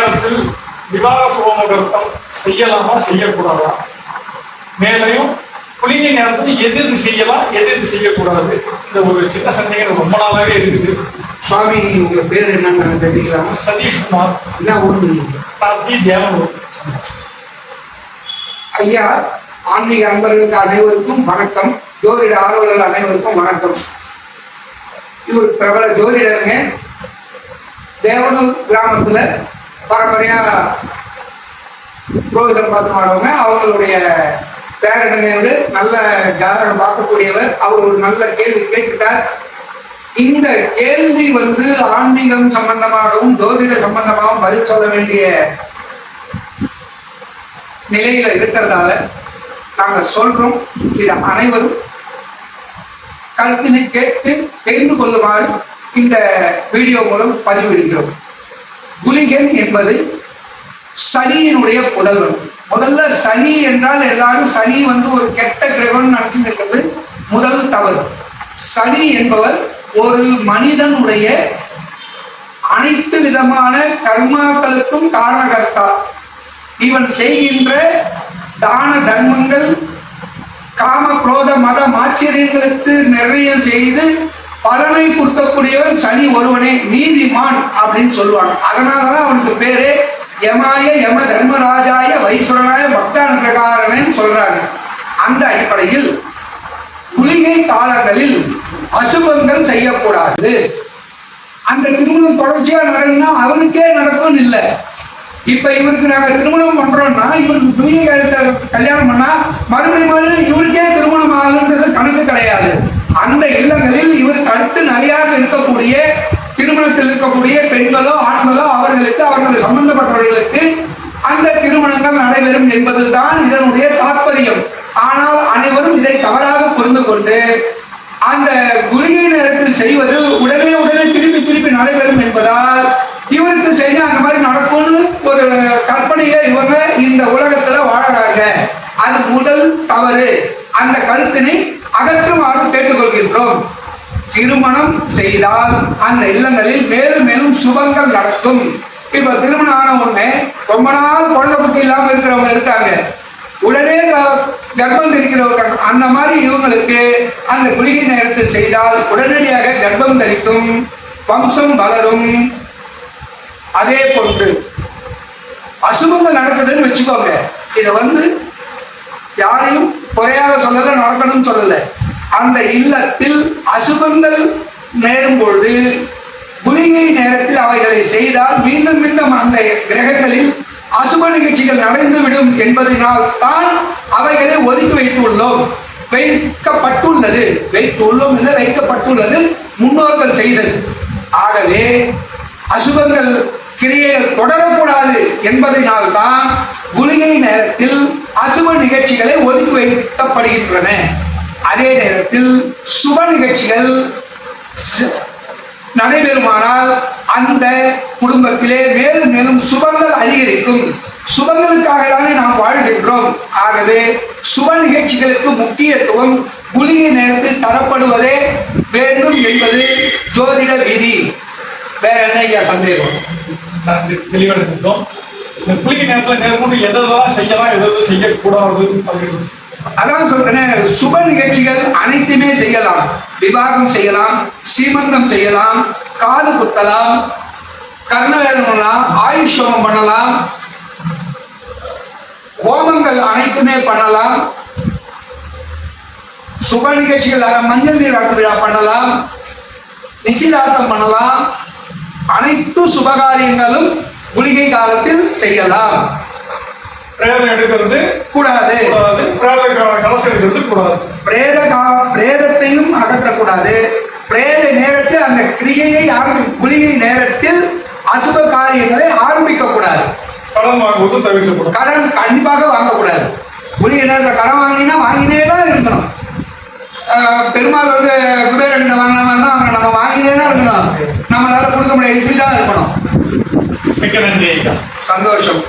நேரத்தில் விவாக சோமகர்த்தம் செய்யலாமா செய்யக்கூடாதா, மேலையும் குளிகை நேரத்தில் எது எது செய்யலாம் எது எது செய்யக்கூடாது, இந்த ஒரு சின்ன சந்தேகம் ரொம்ப நாளாவே இருக்குது. சுவாமி உங்க பேர் என்னன்னு தெரிஞ்சுக்கலாமா? சதீஷ்குமார். என்ன ஊர்? தேவனூர். ஐயா, ஆன்மீக அன்பர்களுக்கு அனைவருக்கும் வணக்கம். ஜோதிட ஆர்வலர்கள் அனைவருக்கும் வணக்கம். இவர் பிரபல ஜோதிடருங்க. தேவனூர் கிராமத்துல பரம்பரையா புரோகிதம் பார்த்து மாடுவாங்க. அவங்களுடைய பேரனுங்க நல்ல ஜாதகம் பார்க்கக்கூடியவர். அவர் ஒரு நல்ல கேள்வி கேட்டுட்டார். இந்த கேள்வி ஆன்மீகம் சம்பந்தமாகவும் ஜோதிட சம்பந்தமாகவும் பதில் சொல்ல வேண்டிய நிலையில இருக்கிறதால நாங்க சொல்றோம். இதை அனைவரும் கருத்தினை கேட்டு தெரிந்து கொள்ளுமாறு இந்த வீடியோ மூலம் பதிவிடுகிறோம். குளிகன் என்பது சனியினுடைய புதல்வன். முதல்ல சனி என்றால் எல்லாரும் சனி ஒரு கெட்ட கிரகம் நினைச்சிருக்கிறது முதல் தவறு. சனி என்பவர் ஒரு மனிதனுடைய அனைத்து விதமான கர்மாக்களுக்கும் காரணகர்த்தா. இவன் செய்கின்ற தான தர்மங்கள், காம குரோத மத ஆச்சரியங்களுக்கு நிறைய செய்து பலனை கொடுக்கக்கூடியவன் சனி ஒருவனே, நீதிமான் அப்படின்னு சொல்லுவாங்க. அதனாலதான் அவனுக்கு பேரு யமாய யம தர்மராஜாய வைஸ்வரனாய பக்தானுகிரகாரன் சொல்றாங்க. அந்த அடிப்படையில் குளிகை காலங்களில் அசுபங்கள் செய்யக்கூடாது. அந்த திருமணம் தொடர்ச்சியா நடக்குன்னா அவனுக்கே நடக்கும் இல்லை. இப்ப இவருக்கு நாங்க திருமணம் பண்றோம்னா இவருக்கு குளிகை கல்யாணம் பண்ணா மறுபடியும் இவருக்கே திருமணம் ஆகுன்றது கணக்கு கிடையாது. அந்த இல்லங்களில் இவருக்கு அடுத்து நிறைய இருக்கக்கூடிய திருமணத்தில் இருக்கக்கூடிய பெண்களோ ஆண்களோ அவர்களுக்கு சம்பந்தப்பட்டவர்களுக்கு அந்த திருமணங்கள் நடைபெறும் என்பதுதான் இதனுடைய தாற்பயம். ஆனால் அனைவரும் இதை தவறாக புரிந்து கொண்டு அந்த குளிகை நேரத்தில் செய்வது உடனே திருப்பி நடைபெறும் என்பதால் இவருக்கு செய்ய அந்த மாதிரி நடக்கும்னு ஒரு கற்பனையில இவங்க இந்த உலகத்துல வாழறாங்க. அது முதல் தவறு. அந்த கருத்தினை அகற்றுமாறு கேட்டுக்கொள்கின்றோம். திருமணம் செய்தால் அந்த இல்லங்களில் மேலும் மேலும் சுபங்கள் நடக்கும். இப்ப திருமணம் ஆன உடனே ரொம்ப நாள் குழந்தை குட்டி இல்லாம இருக்கிறவங்க இருக்காங்க, உடனே கர்ப்பம் தெரிக்கிறவங்க. அந்த மாதிரி இவங்களுக்கு அந்த குளிகை நேரத்தில் செய்தால் உடனடியாக கர்ப்பம் தரிக்கும், வம்சம் வளரும். அதே போன்று அசுபங்கள் நடக்குதுன்னு வச்சுக்கோங்க. இதை யாரையும் குறையாக சொல்லல, நடக்கணும்னு சொல்லல. அந்த இல்லத்தில் அசுபங்கள் நேரும் பொழுது குளிகை நேரத்தில் அவைகளை செய்தால் மீண்டும் மீண்டும் அந்த கிரகங்களில் அசுப நிகழ்ச்சிகள் நடந்துவிடும் என்பதனால் தான் அவைகளை ஒதுக்கி வைத்துள்ளோம். வைக்கப்பட்டுள்ளது இல்லை, வைக்கப்பட்டுள்ளது முன்னோர்கள் செய்தது. ஆகவே அசுபங்கள் கிரியைகள் தொடரக்கூடாது என்பதனால் தான் குளிகை நேரத்தில் அசுப நிகழ்ச்சிகளை ஒதுக்கி வைக்கப்படுகின்றன. அதே நேரத்தில் சுப நிகழ்ச்சிகள் நடைபெறுமானால் அந்த குடும்பத்திலே மேலும் மேலும் சுபங்கள் அதிகரிக்கும். சுபங்களுக்காக தானே நாம் வாழ்கின்றோம். ஆகவே சுப நிகழ்ச்சிகளுக்கு முக்கியத்துவம் குளிகை நேரத்தில் தரப்படுவதே வேண்டும் என்பது ஜோதிட விதி. வேற என்ன ஐயா சந்தேகம்? தெளிவடைந்தோம். இந்த குளிகை நேரத்தில் மேற்கொண்டு எதெல்லாம் செய்யலாம் எதாவது செய்யக்கூடாது அப்படின்னு அதான் சொல்றேன். சுப நிகழ்ச்சிகள் அனைத்துமே செய்யலாம். விவாகம் செய்யலாம், சீமந்தம் செய்யலாம், காது குத்தலாம், கர்ணவேதம் பண்ணலாம், ஆயுஷம் பண்ணலாம், ஹோமங்கள் அனைத்துமே பண்ணலாம். சுப நிகழ்ச்சிகள் மஞ்சள் நீராட்டு விழா பண்ணலாம், நிச்சயதார்த்தம் பண்ணலாம். அனைத்து சுபகாரியங்களும் குளிகை காலத்தில் செய்யலாம். பிரேதம் எடுக்கிறது கூடாது, கலசம் எடுக்கிறது கூடாது. பிரேதத்தையும் அகற்றக்கூடாது. பிரேத நேரத்தில் அந்த கிரியையை குளிகை நேரத்தில் அசுப காரியங்களை ஆரம்பிக்க கூடாது. கடன் வாங்குவது தவிர்க்கப்படும். கடன் கண்டிப்பாக வாங்கக்கூடாது. குளிகை நேரத்தில் கடன் வாங்கினீங்கன்னா வாங்கினே தான் இருக்கணும். பெருமாள் குபேரன் வாங்கின மாதிரி தான் நம்ம வாங்கினே தான் இருக்கணும். நம்மளால கொடுக்க முடியாது, இப்படிதான் இருக்கணும். மிக்க நன்றி. சந்தோஷம்.